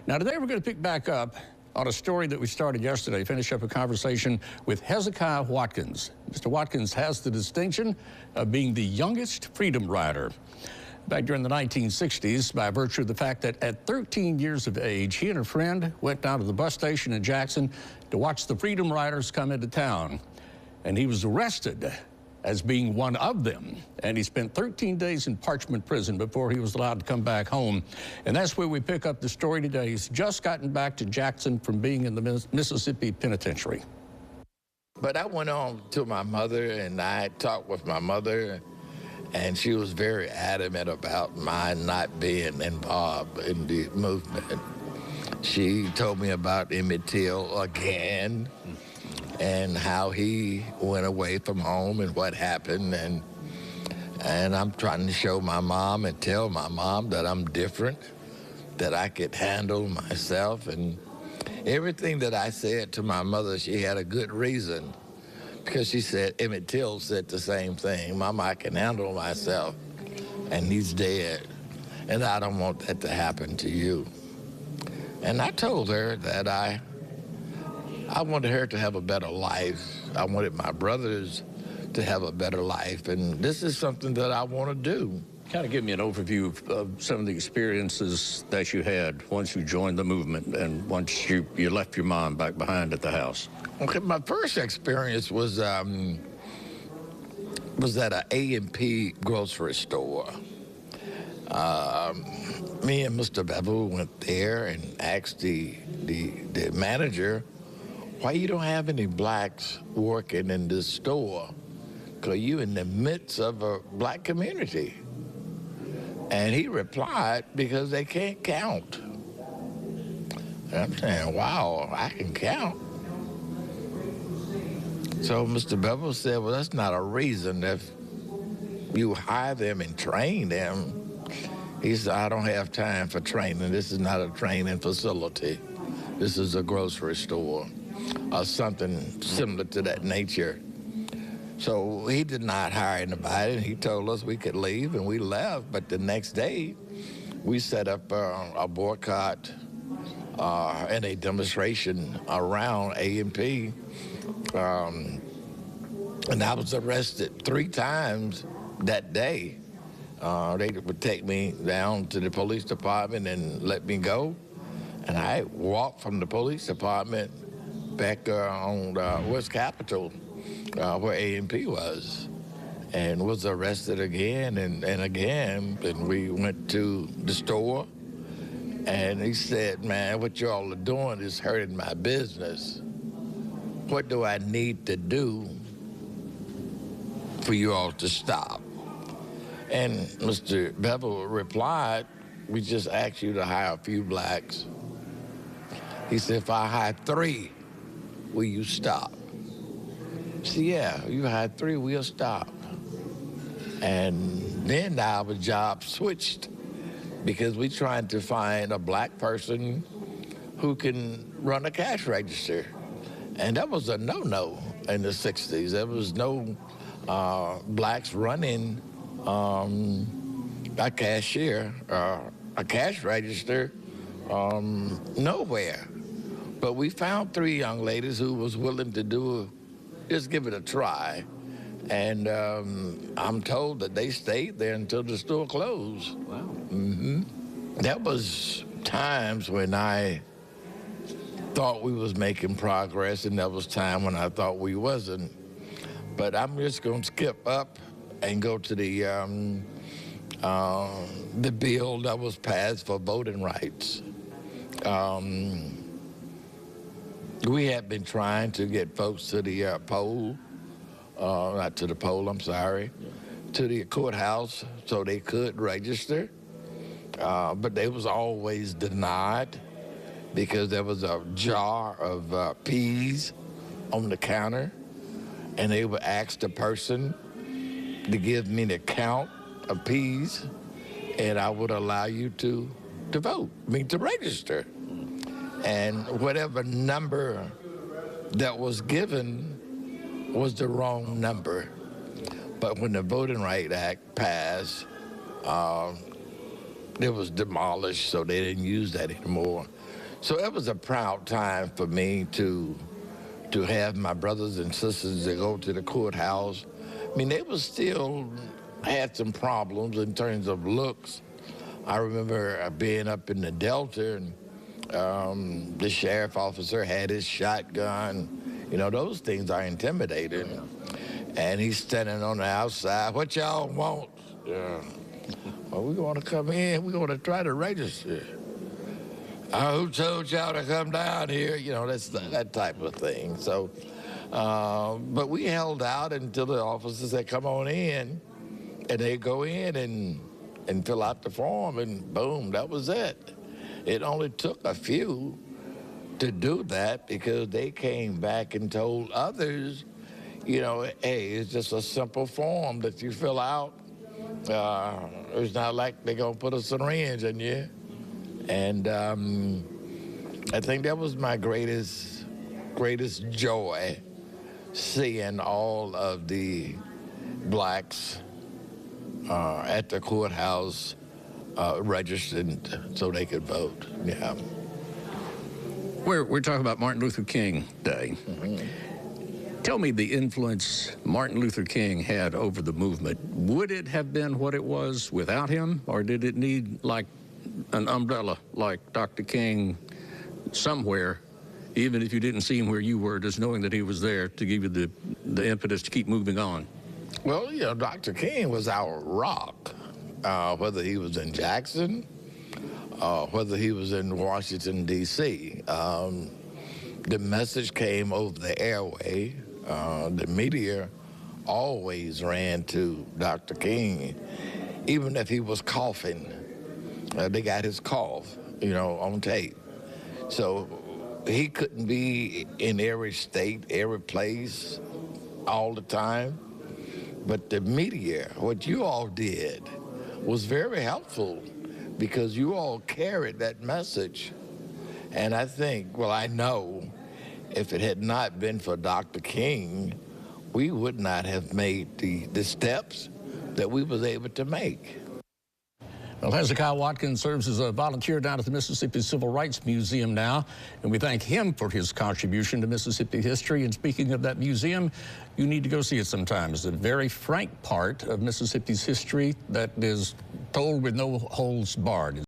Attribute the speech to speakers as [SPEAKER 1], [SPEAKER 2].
[SPEAKER 1] Now, today we're going to pick back up on a story that we started yesterday, finish up a conversation with Hezekiah Watkins. Mr. Watkins has the distinction of being the youngest freedom rider. Back during the 1960s, by virtue of the fact that at 13 years of age, he and a friend went down to the bus station in Jackson to watch the Freedom Riders come into town. And he was arrested as being one of them. And he spent 13 days in Parchment Prison before he was allowed to come back home. And that's where we pick up the story today. He's just gotten back to Jackson from being in the Mississippi Penitentiary.
[SPEAKER 2] But I went on to my mother, and I talked with my mother, and she was very adamant about my not being involved in the movement. She told me about Emmett Till again, and how he went away from home and what happened. And I'm trying to show my mom and tell my mom that I'm different, that I could handle myself. And everything that I said to my mother, she had a good reason, because she said, Emmett Till said the same thing. Mama, I can handle myself, and he's dead. And I don't want that to happen to you. And I told her that I wanted her to have a better life. I wanted my brothers to have a better life, and this is something that I want to do.
[SPEAKER 1] Kind of give me an overview of some of the experiences that you had once you joined the movement and once you left your mom back behind at the house.
[SPEAKER 2] Okay, my first experience was at an A&P grocery store. Me and Mr. Bevel went there and asked the manager, why you don't have any blacks working in this store? Because you in the midst of a black community. And he replied, because they can't count. And I'm saying, wow, I can count. So Mr. Bevel said, well, that's not a reason if you hire them and train them. He said, I don't have time for training. This is not a training facility. This is a grocery store, or something similar to that nature. So he did not hire anybody, and he told us we could leave, and we left. But the next day, we set up a boycott and a demonstration around A&P. And I was arrested 3 times that day. They would take me down to the police department and let me go. And I walked from the police department back on West Capitol, where A&P was, and was arrested again and again. And we went to the store, and he said, man, what y'all are doing is hurting my business. What do I need to do for you all to stop? And Mr. Bevel replied, we just asked you to hire a few blacks. He said, if I hire 3, will you stop? See, yeah, you hire 3, we'll stop. And then our job switched, because we tried to find a black person who can run a cash register. And that was a no-no in the 60s. There was no blacks running a cashier, a cash register, nowhere. But we found 3 young ladies who was willing to just give it a try. And I'm told that they stayed there until the store closed.
[SPEAKER 1] Wow.
[SPEAKER 2] Mm-hmm. That was times when I thought we was making progress, and that was time when I thought we wasn't. But I'm just gonna skip up and go to the bill that was passed for voting rights. We had been trying to get folks to the poll, not to the poll, I'm sorry, to the courthouse so they could register, but they was always denied, because there was a jar of peas on the counter, and they would ask the person to give me the count of peas, and I would allow you to vote, to register. And whatever number that was given was the wrong number. But when the Voting Rights Act passed, it was demolished, so they didn't use that anymore. So it was a proud time for me to have my brothers and sisters that go to the courthouse. I mean, they was still had some problems in terms of looks. I remember being up in the Delta, and the sheriff officer had his shotgun. You know, those things are intimidating. And he's standing on the outside. What y'all want? Well, we want to come in. We want to try to register. Who told y'all to come down here? You know, that's that type of thing. So, but we held out until the officers said, come on in. And they go in and fill out the form, and boom, that was it. It only took a few to do that because they came back and told others, you know, hey, it's just a simple form that you fill out. It's not like they're going to put a syringe in you. And I think that was my greatest joy, seeing all of the blacks at the courthouse registered so they could vote. Yeah.
[SPEAKER 1] We're talking about Martin Luther King Day.
[SPEAKER 2] Mm-hmm.
[SPEAKER 1] Tell me the influence Martin Luther King had over the movement. Would it have been what it was without him, or did it need like an umbrella like Dr. King somewhere, even if you didn't see him where you were, just knowing that he was there to give you the impetus to keep moving on?
[SPEAKER 2] Well, you know, Dr. King was our rock, whether he was in Jackson, whether he was in Washington, D.C. The message came over the airway. The media always ran to Dr. King, even if he was coughing. They got his cough, you know, on tape. So he couldn't be in every state, every place, all the time. But the media, what you all did, was very helpful because you all carried that message. And I think, well, I know if it had not been for Dr. King, we would not have made the steps that we was able to make.
[SPEAKER 1] Well, Hezekiah Watkins serves as a volunteer down at the Mississippi Civil Rights Museum now, and we thank him for his contribution to Mississippi history. And speaking of that museum, you need to go see it sometime. It's a very frank part of Mississippi's history that is told with no holds barred.